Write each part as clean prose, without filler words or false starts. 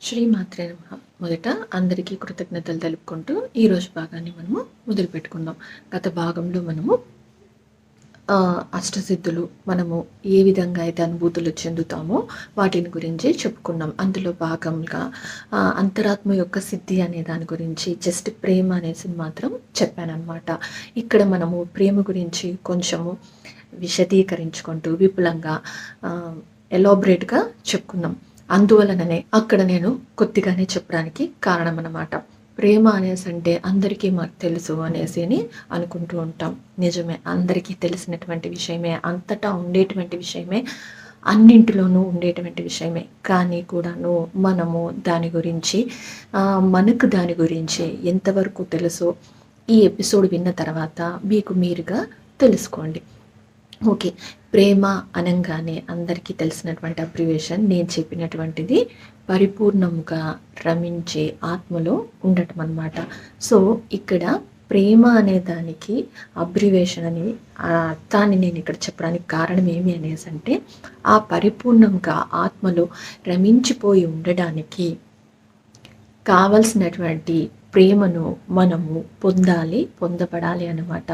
శ్రీమాత్రే నమః. మొదట అందరికీ కృతజ్ఞతలు తెలుపుకుంటూ ఈరోజు భాగాన్ని మనము మొదలుపెట్టుకుందాం. గత భాగంలో మనము అష్టసిద్ధులు మనము ఏ విధంగా అయితే అనుభూతులు చెందుతామో వాటిని గురించి చెప్పుకున్నాం. అందులో భాగంగా అంతరాత్మ యొక్క సిద్ధి అనే దాని గురించి జస్ట్ ప్రేమ అనేసి మాత్రం చెప్పానన్నమాట. ఇక్కడ మనము ప్రేమ గురించి కొంచెము విశదీకరించుకుంటూ విపులంగా ఎలాబరేట్గా చెప్పుకున్నాం. అందువలననే అక్కడ నేను కొద్దిగానే చెప్పడానికి కారణం అన్నమాట. ప్రేమ అనేసి అంటే అందరికీ మాకు తెలుసు అనేసి అనుకుంటూ ఉంటాం. నిజమే, అందరికీ తెలిసినటువంటి విషయమే, అంతటా ఉండేటువంటి విషయమే, అన్నింటిలోనూ ఉండేటువంటి విషయమే. కానీ కూడాను మనము దాని గురించి మనకు దాని గురించి ఎంతవరకు తెలుసో ఈ ఎపిసోడ్ విన్న తర్వాత మీకు మీరుగా తెలుసుకోండి. ఓకే, ప్రేమ అనగానే అందరికీ తెలిసినటువంటి అబ్రివేషన్ నేను చెప్పినటువంటిది పరిపూర్ణముగా రమించే ఆత్మలో ఉండటం అన్నమాట. సో ఇక్కడ ప్రేమ అనే దానికి అబ్రివేషన్ అని అర్థాన్ని నేను ఇక్కడ చెప్పడానికి కారణం ఏమి అనేసి అంటే ఆ పరిపూర్ణంగా ఆత్మలో రమించిపోయి ఉండడానికి కావలసినటువంటి ప్రేమను మనము పొందపడాలి అన్నమాట.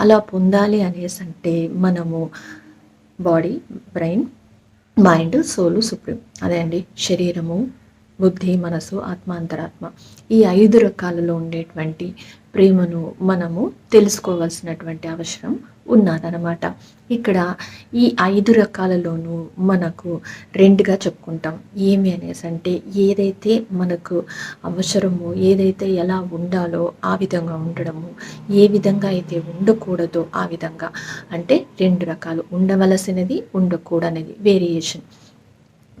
అలా పొందాలి అనేసి అంటే మనము బాడీ, బ్రెయిన్, మైండ్, సోలు, సుప్రీం, అదే అండి శరీరము, బుద్ధి, మనసు, ఆత్మ, అంతరాత్మ, ఈ 5 రకాలలో ఉండేటువంటి ప్రేమను మనము తెలుసుకోవాల్సినటువంటి అవసరం ఉన్నదన్నమాట. ఇక్కడ ఈ 5 రకాలలోనూ మనకు 2గా చెప్పుకుంటాం. ఏమి అనేసి అంటే ఏదైతే మనకు అవసరమో, ఏదైతే ఎలా ఉండాలో ఆ విధంగా ఉండడము, ఏ విధంగా అయితే ఉండకూడదో ఆ విధంగా, అంటే 2 రకాలు, ఉండవలసినది, ఉండకూడనిది, వేరియేషన్.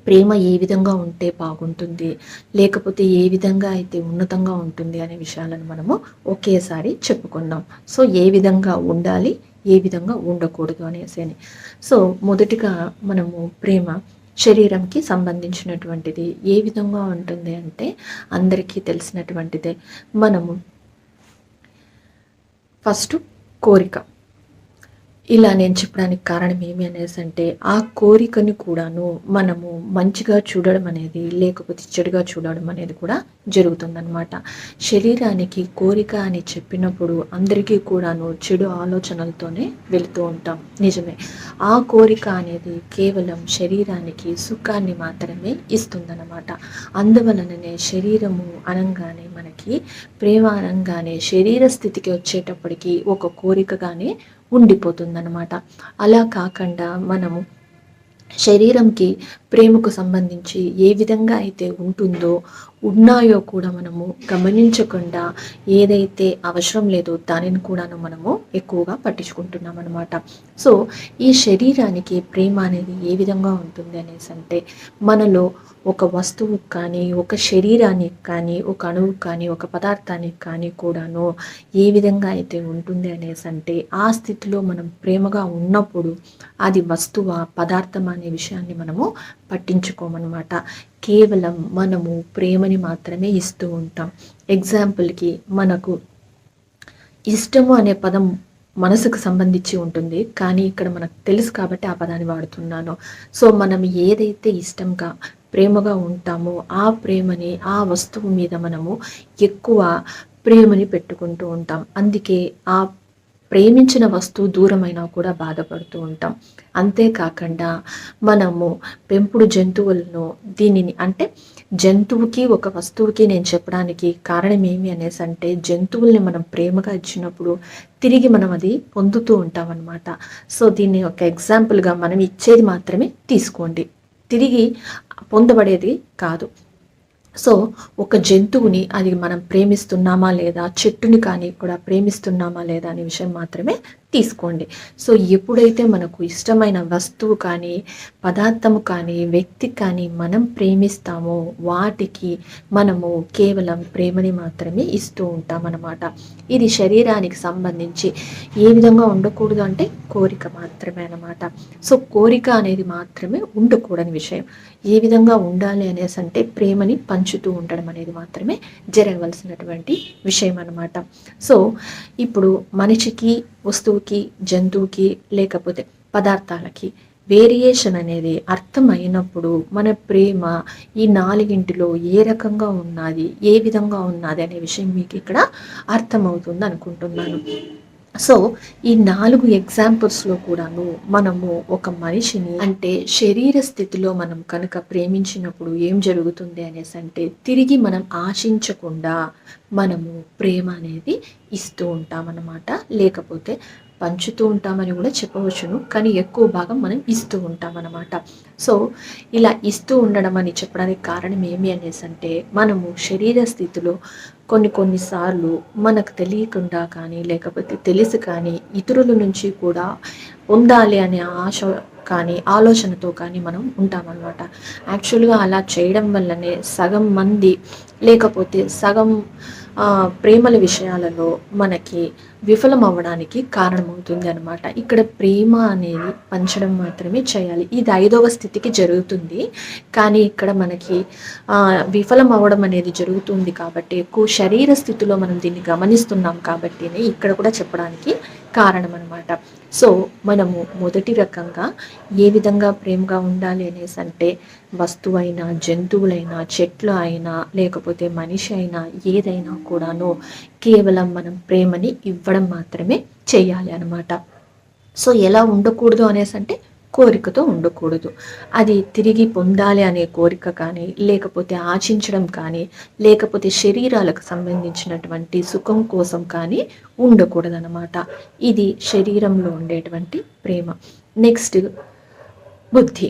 ప్రేమ ఏ విధంగా ఉంటే బాగుంటుంది, లేకపోతే ఏ విధంగా అయితే ఉన్నతంగా ఉంటుంది అనే విషయాలను మనము ఒకేసారి చెప్పుకున్నాం. సో ఏ విధంగా ఉండాలి, ఏ విధంగా ఉండకూడదు అనేసి. సో మొదటిగా మనము ప్రేమ శరీరంకి సంబంధించినటువంటిది. ఏ విధంగా ఉంటుంది అంటే అందరికీ తెలిసినటువంటిదే. మనము ఫస్ట్ కోరిక, ఇలా నేను చెప్పడానికి కారణం ఏమి అనేసి అంటే ఆ కోరికను కూడాను మనము మంచిగా చూడడం అనేది, లేకపోతే చెడుగా చూడడం అనేది కూడా జరుగుతుందన్నమాట. శరీరానికి కోరిక అని చెప్పినప్పుడు అందరికీ కూడాను చెడు ఆలోచనలతోనే వెళుతూ ఉంటాం. నిజమే, ఆ కోరిక అనేది కేవలం శరీరానికి సుఖాన్ని మాత్రమే ఇస్తుందన్నమాట. అందువలననే శరీరము అనంగానే మనకి, ప్రేమ అనంగానే శరీర స్థితికి వచ్చేటప్పటికి ఒక కోరికగానే ఉండిపోతుందన్నమాట. అలా కాకుండా మనము శరీరంకి ప్రేమకు సంబంధించి ఏ విధంగా అయితే ఉంటుందో, ఉన్నాయో కూడా మనము గమనించకుండా ఏదైతే అవసరం లేదో దానిని కూడాను మనము ఎక్కువగా పట్టించుకుంటున్నాం అనమాట. సో ఈ శరీరానికి ప్రేమ అనేది ఏ విధంగా ఉంటుంది అనేసి అంటే మనలో ఒక వస్తువు కానీ, ఒక శరీరానికి కానీ, ఒక అణువు కానీ, ఒక పదార్థానికి కానీ కూడాను ఏ విధంగా అయితే ఉంటుంది అనేసి అంటే ఆ స్థితిలో మనం ప్రేమగా ఉన్నప్పుడు అది వస్తువా, పదార్థం అనే విషయాన్ని మనము పట్టించుకోమన్నమాట. కేవలం మనము ప్రేమని మాత్రమే ఇస్తూ ఉంటాం. ఎగ్జాంపుల్కి మనకు ఇష్టము అనే పదం మనసుకు సంబంధించి ఉంటుంది, కానీ ఇక్కడ మనకు తెలుసు కాబట్టి ఆ పదాన్ని వాడుతున్నాను. సో మనం ఏదైతే ఇష్టంగా ప్రేమగా ఉంటామో ఆ ప్రేమని, ఆ వస్తువు మీద మనము ఎక్కువ ప్రేమని పెట్టుకుంటూ ఉంటాం. అందుకే ఆ ప్రేమించిన వస్తువు దూరమైనా కూడా బాధపడుతూ ఉంటాం. అంతేకాకుండా మనము పెంపుడు జంతువులను, దీనిని అంటే జంతువుకి ఒక వస్తువుకి నేను చెప్పడానికి కారణం ఏమి అనేసి అంటే జంతువుల్ని మనం ప్రేమగా ఇచ్చినప్పుడు తిరిగి మనం అది పొందుతూ ఉంటాం అన్నమాట. సో దీన్ని ఒక ఎగ్జాంపుల్గా మనం ఇచ్చేది మాత్రమే తీసుకోండి, తిరిగి పొందబడేది కాదు. సో ఒక జంతువుని అది మనం ప్రేమిస్తున్నామా లేదా, చెట్టుని కానీ కూడా ప్రేమిస్తున్నామా లేదా అనే విషయం మాత్రమే తీసుకోండి. సో ఎప్పుడైతే మనకు ఇష్టమైన వస్తువు కానీ, పదార్థము కానీ, వ్యక్తి కానీ మనం ప్రేమిస్తామో వాటికి మనము కేవలం ప్రేమని మాత్రమే ఇస్తూ ఉంటామన్నమాట. ఇది శరీరానికి సంబంధించి ఏ విధంగా ఉండకూడదు అంటే కోరిక మాత్రమే అన్నమాట. సో కోరిక అనేది మాత్రమే ఉండకూడని విషయం. ఏ విధంగా ఉండాలి అనేసి అంటే ప్రేమని పంచుతూ ఉండడం అనేది మాత్రమే జరగవలసినటువంటి విషయం అన్నమాట. సో ఇప్పుడు మనిషికి, వస్తువుకి, జంతువుకి, లేకపోతే పదార్థాలకి వేరియేషన్ అనేది అర్థమైనప్పుడు మన ప్రేమ ఈ నాలుగింటిలో ఏ రకంగా ఉన్నది, ఏ విధంగా ఉన్నది అనే విషయం మీకు ఇక్కడ అర్థమవుతుంది అనుకుంటున్నాను. సో ఈ 4 ఎగ్జాంపుల్స్లో కూడాను మనము ఒక మనిషిని అంటే శరీర స్థితిలో మనం కనుక ప్రేమించినప్పుడు ఏం జరుగుతుంది అనేసి అంటే తిరిగి మనం ఆశించకుండా మనము ప్రేమ అనేది ఇస్తూ ఉంటామన్నమాట. లేకపోతే పంచుతూ ఉంటామని కూడా చెప్పవచ్చును, కానీ ఎక్కువ భాగం మనం ఇస్తూ ఉంటామన్నమాట. సో ఇలా ఇస్తూ ఉండడం అని చెప్పడానికి కారణం ఏమి అనేసి అంటే మనము శరీర స్థితిలో కొన్నిసార్లు మనకు తెలియకుండా కానీ లేకపోతే తెలిసి కానీ ఇతరుల నుంచి కూడా పొందాలి అనే ఆశ కానీ ఆలోచనతో కానీ మనం ఉంటామన్నమాట. యాక్చువల్గా అలా చేయడం వల్లనే సగం మంది లేకపోతే సగం ప్రేమల విషయాలలో మనకి విఫలం అవ్వడానికి కారణమవుతుంది అనమాట. ఇక్కడ ప్రేమ అనేది పంచడం మాత్రమే చేయాలి. ఇది 5వ స్థితికి జరుగుతుంది, కానీ ఇక్కడ మనకి విఫలం అవ్వడం అనేది జరుగుతుంది కాబట్టి ఎక్కువ శరీర స్థితిలో మనం దీన్ని గమనిస్తున్నాం కాబట్టినే ఇక్కడ కూడా చెప్పడానికి కారణం అనమాట. సో మనము మొదటి రకంగా ఏ విధంగా ప్రేమగా ఉండాలి అనేసి అంటే వస్తువైనా జంతువులైనా చెట్లు అయినా లేకపోతే మనిషి అయినా ఏదైనా కూడాను కేవలం మనం ప్రేమని ఇవ్వడం మాత్రమే చేయాలి అనమాట. సో ఎలా ఉండకూడదు అనేసి అంటే కోరికతో ఉండకూడదు. అది తిరిగి పొందాలి అనే కోరిక కానీ లేకపోతే ఆశించడం కానీ లేకపోతే శరీరాలకు సంబంధించినటువంటి సుఖం కోసం కానీ ఉండకూడదు అనమాట. ఇది శరీరంలో ఉండేటువంటి ప్రేమ. నెక్స్ట్ బుద్ధి.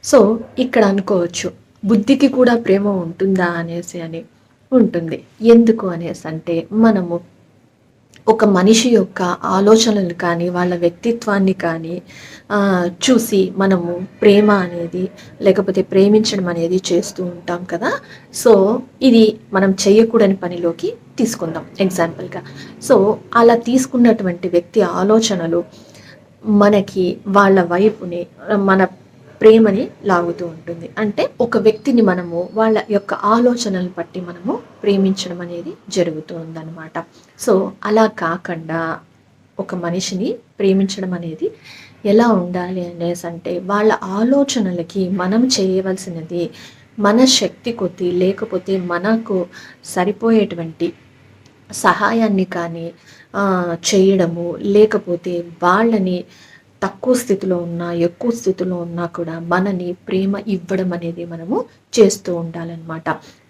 సో ఇక్కడ అనుకోవచ్చు బుద్ధికి కూడా ప్రేమ ఉంటుందా అనేసి అని. ఉంటుంది. ఎందుకు అనేసి అంటే మనము ఒక మనిషి యొక్క ఆలోచనలు కానీ వాళ్ళ వ్యక్తిత్వాన్ని కానీ చూసి మనము ప్రేమ అనేది లేకపోతే ప్రేమించడం అనేది చేస్తూ ఉంటాం కదా. సో ఇది మనం చేయకూడని పనిలోకి తీసుకుందాం ఎగ్జాంపుల్గా. సో అలా తీసుకున్నటువంటి వ్యక్తి ఆలోచనలు మనకి వాళ్ళ వైపుని మన ప్రేమని లాగుతూ ఉంటుంది. అంటే ఒక వ్యక్తిని మనము వాళ్ళ యొక్క ఆలోచనలు బట్టి మనము ప్రేమించడం అనేది జరుగుతూ ఉందన్నమాట. సో అలా కాకుండా ఒక మనిషిని ప్రేమించడం అనేది ఎలా ఉండాలి అనేసి అంటే వాళ్ళ ఆలోచనలకి మనం చేయవలసినది మన శక్తి కొద్దీ లేకపోతే మనకు సరిపోయేటువంటి సహాయాన్ని కానీ చేయడము లేకపోతే వాళ్ళని తక్కువ స్థితిలో ఉన్నా ఎక్కువ స్థితిలో ఉన్నా కూడా మనని ప్రేమ ఇవ్వడం అనేది మనము చేస్తూ ఉండాలన్నమాట.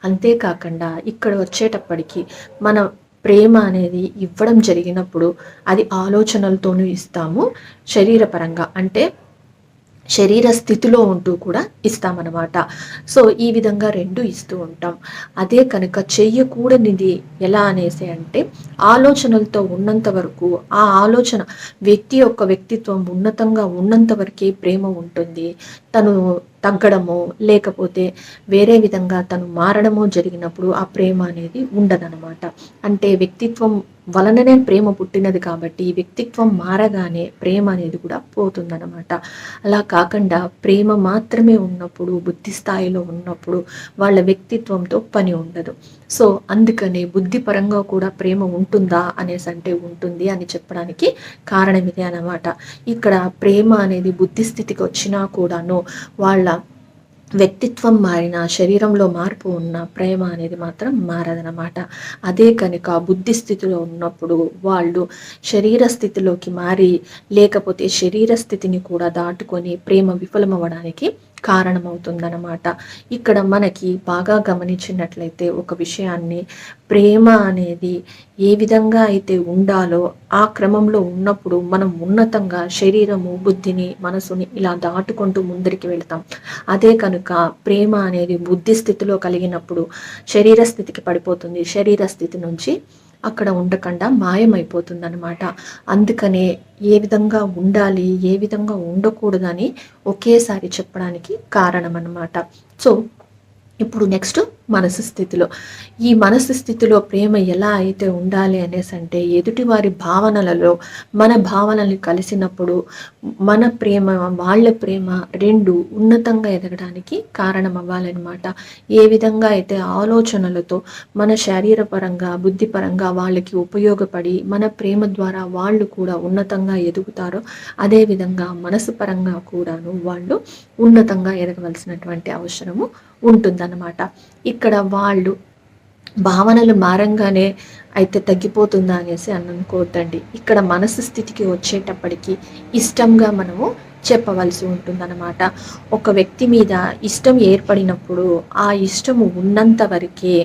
అంతేకాకుండా ఇక్కడ వచ్చేటప్పటికి మన ప్రేమ అనేది ఇవ్వడం జరిగినప్పుడు అది ఆలోచనలతోనూ ఇస్తాము, శరీరపరంగా అంటే శరీర స్థితిలో ఉంటూ కూడా ఇస్తామన్నమాట. సో ఈ విధంగా 2 ఇస్తూ ఉంటాం. అదే కనుక చెయ్యకూడనిది ఎలా అనేసి అంటే ఆలోచనలతో ఉన్నంత వరకు ఆ ఆలోచన వ్యక్తి యొక్క వ్యక్తిత్వం ఉన్నతంగా ఉన్నంత వరకే ప్రేమ ఉంటుంది. తను తగ్గడమో లేకపోతే వేరే విధంగా తను మారడమో జరిగినప్పుడు ఆ ప్రేమ అనేది ఉండదన్నమాట. అంటే వ్యక్తిత్వం వలననే ప్రేమ పుట్టినది కాబట్టి ఈ వ్యక్తిత్వం మారగానే ప్రేమ అనేది కూడా పోతుందన్నమాట. అలా కాకుండా ప్రేమ మాత్రమే ఉన్నప్పుడు బుద్ధి స్థాయిలో ఉన్నప్పుడు వాళ్ళ వ్యక్తిత్వంతో పని ఉండదు. సో అందుకనే బుద్ధిపరంగా కూడా ప్రేమ ఉంటుందా అనేసి అంటే ఉంటుంది అని చెప్పడానికి కారణం ఇదే అన్నమాట. ఇక్కడ ప్రేమ అనేది బుద్ధి స్థితికి వచ్చినా కూడాను వాళ్ళ వ్యక్తిత్వం మారిన శరీరంలో మార్పు ఉన్న ప్రేమ అనేది మాత్రం మారదనమాట. అదే కనుక బుద్ధి స్థితిలో ఉన్నప్పుడు వాళ్ళు శరీర స్థితిలోకి మారి లేకపోతే శరీర స్థితిని కూడా దాటుకొని ప్రేమ విఫలమవ్వడానికి కారణమవుతుందన్నమాట. ఇక్కడ మనకి బాగా గమనించినట్లయితే ఒక విషయాన్ని ప్రేమ అనేది ఏ విధంగా అయితే ఉండాలో ఆ క్రమంలో ఉన్నప్పుడు మనం ఉన్నతంగా శరీరము బుద్ధిని మనసుని ఇలా దాటుకుంటూ ముందరికి వెళ్తాం. అదే కనుక ప్రేమ అనేది బుద్ధి స్థితిలో కలిగినప్పుడు శరీర స్థితికి పడిపోతుంది, శరీర స్థితి నుంచి అక్కడ ఉండకుండా మాయమైపోతుంది అనమాట. అందుకనే ఏ విధంగా ఉండాలి ఏ విధంగా ఉండకూడదని ఒకేసారి చెప్పడానికి కారణం అన్నమాట. సో ఇప్పుడు నెక్స్ట్ మనసు స్థితిలో. ఈ మనసు స్థితిలో ప్రేమ ఎలా అయితే ఉండాలి అనేసి అంటే, ఎదుటివారి భావనలలో మన భావనలు కలిసినప్పుడు మన ప్రేమ, వాళ్ళ ప్రేమ 2 ఉన్నతంగా ఎదగడానికి కారణం అవ్వాలన్నమాట. ఏ విధంగా అయితే ఆలోచనలతో మన శరీరపరంగా, బుద్ధిపరంగా వాళ్ళకి ఉపయోగపడి మన ప్రేమ ద్వారా వాళ్ళు కూడా ఉన్నతంగా ఎదుగుతారో, అదేవిధంగా మనసు పరంగా కూడాను వాళ్ళు ఉన్నతంగా ఎదగవలసినటువంటి అవసరము ఉంటుందన్నమాట. ఇక్కడ వాళ్ళు భావనలు మారంగానే అయితే తగ్గిపోతుందా అనేసి అనుకోవద్దండి. ఇక్కడ మనసు స్థితికి వచ్చేటప్పటికి ఇష్టంగా మనము చెప్పవలసి ఉంటుందన్నమాట. ఒక వ్యక్తి మీద ఇష్టం ఏర్పడినప్పుడు ఆ ఇష్టము ఉన్నంత వరకే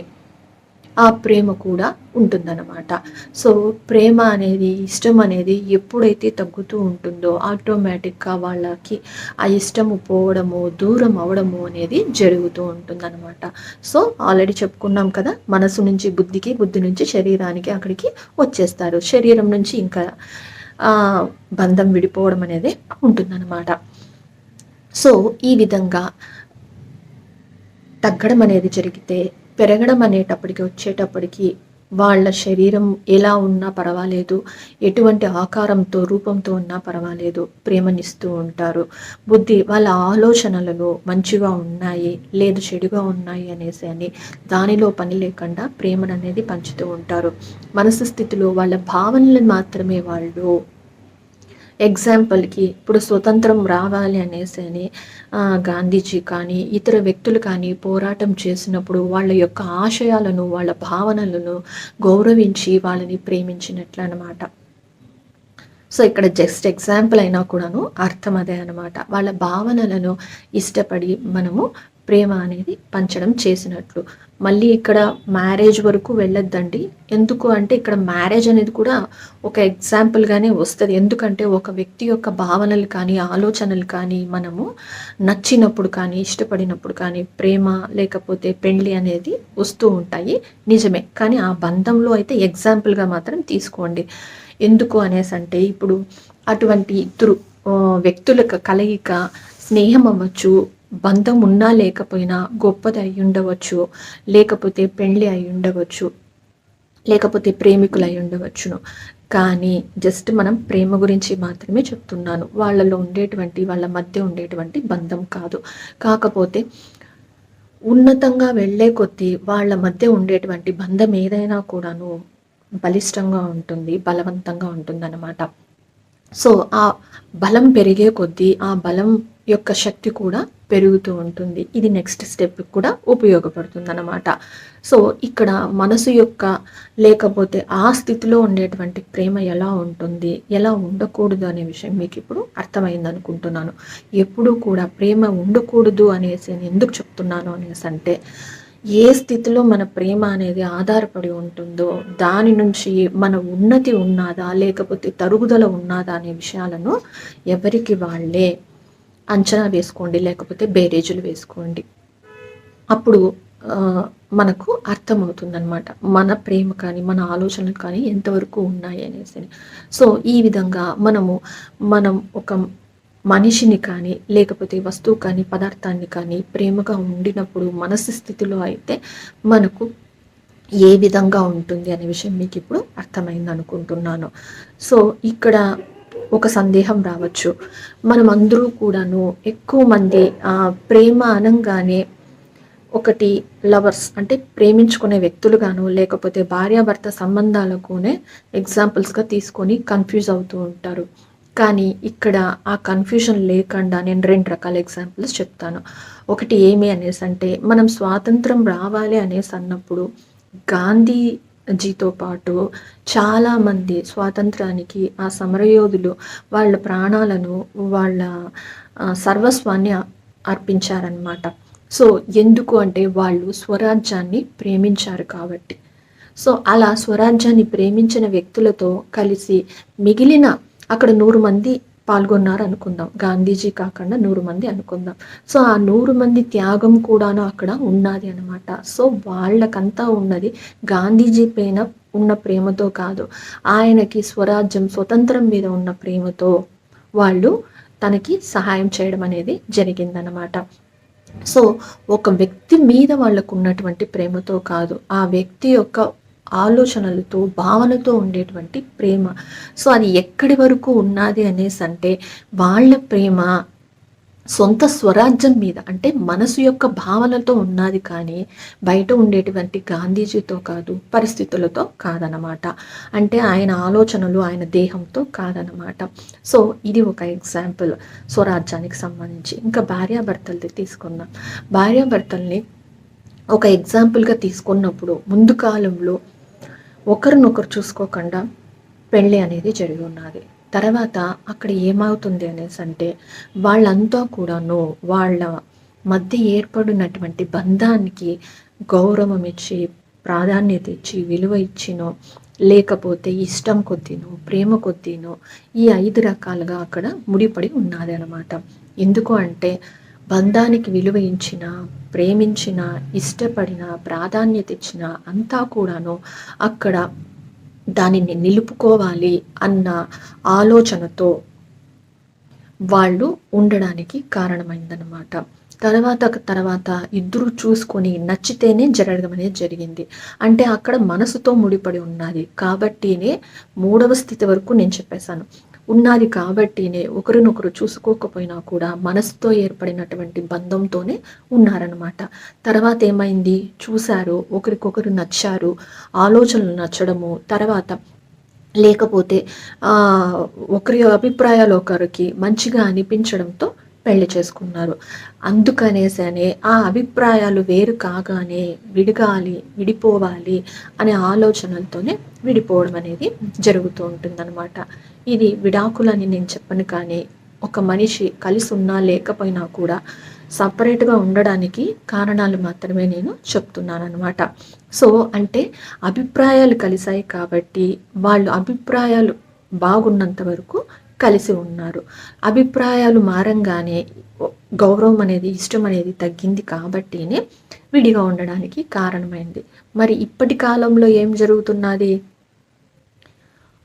ఆ ప్రేమ కూడా ఉంటుందన్నమాట. సో ప్రేమ అనేది, ఇష్టం అనేది ఎప్పుడైతే తగ్గుతూ ఉంటుందో ఆటోమేటిక్గా వాళ్ళకి ఆ ఇష్టము పోవడము, దూరం అవ్వడము అనేది జరుగుతూ ఉంటుందన్నమాట. సో ఆల్రెడీ చెప్పుకున్నాం కదా, మనసు నుంచి బుద్ధికి, బుద్ధి నుంచి శరీరానికి అక్కడికి వచ్చేస్తారు. శరీరం నుంచి ఇంకా బంధం విడిపోవడం అనేది ఉంటుందన్నమాట. సో ఈ విధంగా తగ్గడం అనేది జరిగితే, పెరగడం అనేటప్పటికి వచ్చేటప్పటికి వాళ్ళ శరీరం ఎలా ఉన్నా పర్వాలేదు, ఎటువంటి ఆకారంతో రూపంతో ఉన్నా పర్వాలేదు, ప్రేమనిస్తూ ఉంటారు. బుద్ధి వాళ్ళ ఆలోచనలను మంచిగా ఉన్నాయి లేదు చెడుగా ఉన్నాయి అనేసి అని దానిలో పని లేకుండా ప్రేమను అనేది పంచుతూ ఉంటారు. మనసు స్థితిలో వాళ్ళ భావనలను మాత్రమే వాళ్ళు, ఎగ్జాంపుల్కి ఇప్పుడు స్వతంత్రం రావాలి అనేసి అని గాంధీజీ కానీ ఇతర వ్యక్తులు కానీ పోరాటం చేసినప్పుడు వాళ్ళ యొక్క ఆశయాలను, వాళ్ళ భావనలను గౌరవించి వాళ్ళని ప్రేమించినట్లు అన్నమాట. సో ఇక్కడ జస్ట్ ఎగ్జాంపుల్ అయినా కూడాను అర్థం అదే అనమాట. వాళ్ళ భావనలను ఇష్టపడి మనము ప్రేమ అనేది పంచడం చేసినట్లు. మళ్ళీ ఇక్కడ మ్యారేజ్ వరకు వెళ్ళొద్దండి. ఎందుకు అంటే ఇక్కడ మ్యారేజ్ అనేది కూడా ఒక ఎగ్జాంపుల్గానే వస్తుంది. ఎందుకంటే ఒక వ్యక్తి యొక్క భావనలు కానీ, ఆలోచనలు కానీ మనము నచ్చినప్పుడు కానీ, ఇష్టపడినప్పుడు కానీ ప్రేమ లేకపోతే పెళ్ళి అనేది వస్తూ ఉంటాయి, నిజమే. కానీ ఆ బంధంలో అయితే ఎగ్జాంపుల్గా మాత్రం తీసుకోండి. ఎందుకు అనేసి అంటే, ఇప్పుడు అటువంటి ఇద్దరు వ్యక్తుల కలయిక, స్నేహం అవ్వచ్చు, బంధం ఉన్నా లేకపోయినా గొప్పది అయి ఉండవచ్చు, లేకపోతే పెళ్ళి అయి ఉండవచ్చు, లేకపోతే ప్రేమికులు అయి ఉండవచ్చును. కానీ జస్ట్ మనం ప్రేమ గురించి మాత్రమే చెప్తున్నాను, వాళ్ళలో ఉండేటువంటి, వాళ్ళ మధ్య ఉండేటువంటి బంధం కాదు. కాకపోతే ఉన్నతంగా వెళ్ళే కొద్దీ వాళ్ళ మధ్య ఉండేటువంటి బంధం ఏదైనా కూడాను బలిష్టంగా ఉంటుంది, బలవంతంగా ఉంటుందన్నమాట. సో ఆ బలం పెరిగే కొద్దీ ఆ బలం యొక్క శక్తి కూడా పెరుగుతూ ఉంటుంది. ఇది నెక్స్ట్ స్టెప్ కూడా ఉపయోగపడుతుంది అన్నమాట. సో ఇక్కడ మనసు యొక్క లేకపోతే ఆ స్థితిలో ఉండేటువంటి ప్రేమ ఎలా ఉంటుంది, ఎలా ఉండకూడదు అనే విషయం మీకు ఇప్పుడు అర్థమైంది అనుకుంటున్నాను. ఎప్పుడూ కూడా ప్రేమ ఉండకూడదు అనేసి నేను ఎందుకు చెప్తున్నాను అనేసి అంటే, ఏ స్థితిలో మన ప్రేమ అనేది ఆధారపడి ఉంటుందో దాని నుంచి మన ఉన్నతి ఉన్నదా లేకపోతే తరుగుదల ఉన్నదా అనే విషయాలను ఎవరికి వాళ్ళే అంచనా వేసుకోండి, లేకపోతే బేరేజులు వేసుకోండి. అప్పుడు మనకు అర్థమవుతుందన్నమాట మన ప్రేమ కానీ, మన ఆలోచనలు కానీ ఎంతవరకు ఉన్నాయి అనేసి. సో ఈ విధంగా మనం ఒక మనిషిని కానీ, లేకపోతే వస్తువు కానీ, పదార్థాన్ని కానీ ప్రేమగా ఉండినప్పుడు మనసు స్థితిలో అయితే మనకు ఏ విధంగా ఉంటుంది అనే విషయం మీకు ఇప్పుడు అర్థమైంది అనుకుంటున్నాను. సో ఇక్కడ ఒక సందేహం రావచ్చు, మనం అందరూ కూడాను ఎక్కువ మంది ప్రేమ అనంగానే ఒకటి లవర్స్ అంటే ప్రేమించుకునే వ్యక్తులుగాను, లేకపోతే భార్యాభర్త సంబంధాలకునే ఎగ్జాంపుల్స్గా తీసుకొని కన్ఫ్యూజ్ అవుతూ ఉంటారు. కానీ ఇక్కడ ఆ కన్ఫ్యూజన్ లేకుండా నేను 2 రకాల ఎగ్జాంపుల్స్ చెప్తాను. ఒకటి ఏమి అనేసి అంటే, మనం స్వాతంత్రం రావాలి అనేసి అన్నప్పుడు గాంధీజీతో పాటు చాలామంది స్వాతంత్రానికి ఆ సమరయోధులు వాళ్ళ ప్రాణాలను, వాళ్ళ సర్వస్వాన్ని అర్పించారనమాట. సో ఎందుకు అంటే వాళ్ళు స్వరాజ్యాన్ని ప్రేమించారు కాబట్టి. సో అలా స్వరాజ్యాన్ని ప్రేమించిన వ్యక్తులతో కలిసి మిగిలిన అక్కడ 100 మంది పాల్గొన్నారు అనుకుందాం, గాంధీజీ కాకుండా 100 మంది అనుకుందాం. సో ఆ 100 మంది త్యాగం కూడాను అక్కడ ఉన్నది అనమాట. సో వాళ్ళకంతా ఉన్నది గాంధీజీ పైన ఉన్న ప్రేమతో కాదు, ఆయనకి స్వరాజ్యం, స్వతంత్రం మీద ఉన్న ప్రేమతో వాళ్ళు తనకి సహాయం చేయడం అనేది జరిగిందనమాట. సో ఒక వ్యక్తి మీద వాళ్ళకు ఉన్నటువంటి ప్రేమతో కాదు, ఆ వ్యక్తి యొక్క ఆలోచనలతో, భావనతో ఉండేటువంటి ప్రేమ. సో అది ఎక్కడి వరకు ఉన్నది అనేసి అంటే, వాళ్ళ ప్రేమ సొంత స్వరాజ్యం మీద, అంటే మనసు యొక్క భావనలతో ఉన్నది కానీ బయట ఉండేటువంటి గాంధీజీతో కాదు, పరిస్థితులతో కాదనమాట. అంటే ఆయన ఆలోచనలు, ఆయన దేహంతో కాదనమాట. సో ఇది ఒక ఎగ్జాంపుల్ స్వరాజ్యానికి సంబంధించి. ఇంకా భార్యాభర్తలది తీసుకుందాం. భార్యాభర్తల్ని ఒక ఎగ్జాంపుల్గా తీసుకున్నప్పుడు, ముందు కాలంలో ఒకరినొకరు చూసుకోకుండా పెళ్ళి అనేది జరిగి ఉన్నది. తర్వాత అక్కడ ఏమవుతుంది అనేసి అంటే, వాళ్ళంతా కూడాను వాళ్ళ మధ్య ఏర్పడినటువంటి బంధానికి గౌరవం ఇచ్చి, ప్రాధాన్యత ఇచ్చి, విలువ ఇచ్చినో, లేకపోతే ఇష్టం కొద్దీనో, ప్రేమ కొద్దీనో, ఈ 5 రకాలుగా అక్కడ ముడిపడి ఉన్నది అనమాట. ఎందుకు అంటే, బంధానికి విలువ ఇచ్చిన, ప్రేమించిన, ఇష్టపడిన, ప్రాధాన్యత ఇచ్చిన అంతా కూడాను అక్కడ దానిని నిలుపుకోవాలి అన్న ఆలోచనతో వాళ్ళు ఉండడానికి కారణమైందనమాట. తర్వాత ఇద్దరు చూసుకొని నచ్చితేనే జరగడం అనేది జరిగింది. అంటే అక్కడ మనసుతో ముడిపడి ఉన్నది కాబట్టినే 3వ స్థితి వరకు నేను చెప్పేశాను. ఉన్నది కాబట్టినే ఒకరినొకరు చూసుకోకపోయినా కూడా మనసుతో ఏర్పడినటువంటి బంధంతోనే ఉన్నారనమాట. తర్వాత ఏమైంది, చూశారు, ఒకరికొకరు నచ్చారు, ఆలోచనలు నచ్చడము, తర్వాత లేకపోతే ఒకరి అభిప్రాయాలు ఒకరికి మంచిగా అనిపించడంతో పెళ్లి చేసుకున్నారు. అందుకనేసనే ఆ అభిప్రాయాలు వేరు కాగానే విడిపోవాలి అనే ఆలోచనలతోనే విడిపోవడం అనేది జరుగుతూ ఉంటుందన్నమాట. ఇది విడాకులని నేను చెప్పను, కానీ ఒక మనిషి కలిసి ఉన్నా లేకపోయినా కూడా సపరేట్గా ఉండడానికి కారణాలు మాత్రమే నేను చెప్తున్నాను అనమాట. సో అంటే అభిప్రాయాలు కలిసాయి కాబట్టి వాళ్ళు అభిప్రాయాలు బాగున్నంత వరకు కలిసి ఉన్నారు. అభిప్రాయాలు మారంగానే గౌరవం అనేది, ఇష్టం అనేది తగ్గింది కాబట్టినే విడిగా ఉండడానికి కారణమైంది. మరి ఇప్పటి కాలంలో ఏం జరుగుతున్నది,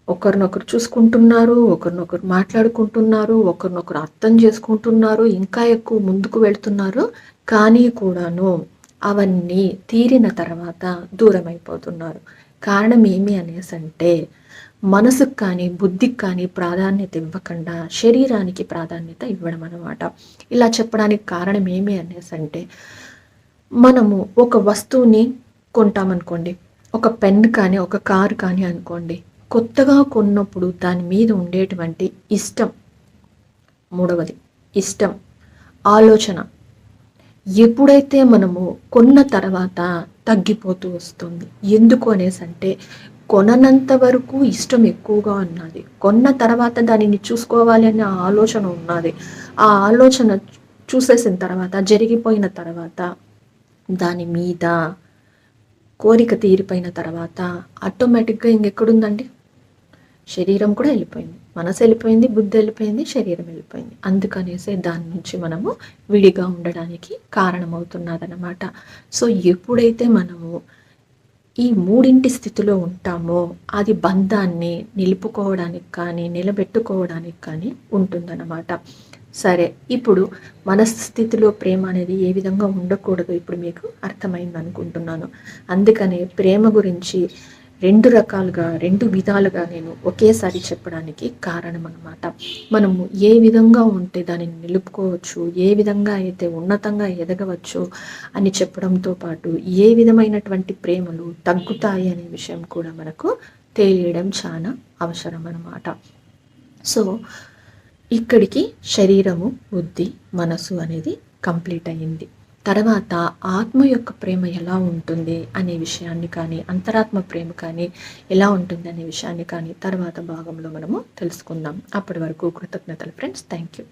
ఒకరినొకరు చూసుకుంటున్నారు, ఒకరినొకరు మాట్లాడుకుంటున్నారు, ఒకరినొకరు అర్థం చేసుకుంటున్నారు, ఇంకా ఎక్కువ ముందుకు వెళ్తున్నారు. కానీ కూడాను అవన్నీ తీరిన తర్వాత దూరం అయిపోతున్నారు. కారణం ఏమి అనేసి అంటే, మనసుకు కానీ బుద్ధికి కానీ ప్రాధాన్యత ఇవ్వకుండా శరీరానికి ప్రాధాన్యత ఇవ్వడం అనమాట. ఇలా చెప్పడానికి కారణం ఏమి అనేసి అంటే, మనము ఒక వస్తువుని కొంటామనుకోండి, ఒక పెన్ కానీ ఒక కారు కానీ అనుకోండి, కొత్తగా కొన్నప్పుడు దాని మీద ఉండేటువంటి ఇష్టం, మూడవది ఇష్టం, ఆలోచన ఎప్పుడైతే మనము కొన్న తర్వాత తగ్గిపోతూ వస్తుంది. ఎందుకు అనేసి అంటే, కొననంత వరకు ఇష్టం ఎక్కువగా ఉన్నది, కొన్న తర్వాత దానిని చూసుకోవాలి అనే ఆలోచన ఉన్నది. ఆ ఆలోచన చూసేసిన తర్వాత, జరిగిపోయిన తర్వాత, దాని మీద కోరిక తీరిపోయిన తర్వాత ఆటోమేటిక్గా ఇంకెక్కడుందండి, శరీరం కూడా వెళ్ళిపోయింది, మనసు వెళ్ళిపోయింది, బుద్ధి వెళ్ళిపోయింది, శరీరం వెళ్ళిపోయింది. అందుకనేసే దాని నుంచి మనము విడిగా ఉండడానికి కారణమవుతున్నదన్నమాట. సో ఎప్పుడైతే మనము ఈ మూడింటి స్థితిలో ఉంటామో, అది బంధాన్ని నిలుపుకోవడానికి కానీ నిలబెట్టుకోవడానికి కానీ ఉంటుందన్నమాట. సరే, ఇప్పుడు మనస్థితిలో ప్రేమ అనేది ఏ విధంగా ఉండకూడదు ఇప్పుడు మీకు అర్థమైంది అనుకుంటున్నాను. అందుకనే ప్రేమ గురించి 2 రకాలుగా, 2 విధాలుగా నేను ఒకేసారి చెప్పడానికి కారణం అన్నమాట. మనము ఏ విధంగా ఉంటే దానిని నిలుపుకోవచ్చు, ఏ విధంగా అయితే ఉన్నతంగా ఎదగవచ్చు అని చెప్పడంతో పాటు, ఏ విధమైనటువంటి ప్రేమలు తగ్గుతాయి అనే విషయం కూడా మనకు తెలియడం చాలా అవసరం అన్నమాట. సో ఇక్కడికి శరీరము, బుద్ధి, మనసు అనేది కంప్లీట్ అయ్యింది. తర్వాత ఆత్మ యొక్క ప్రేమ ఎలా ఉంటుంది అనే విషయాన్ని కానీ, అంతరాత్మ ప్రేమ కానీ ఎలా ఉంటుంది అనే విషయాన్ని కానీ తర్వాత భాగంలో మనము తెలుసుకుందాం. అప్పటి వరకు కృతజ్ఞతలు ఫ్రెండ్స్. Thank you.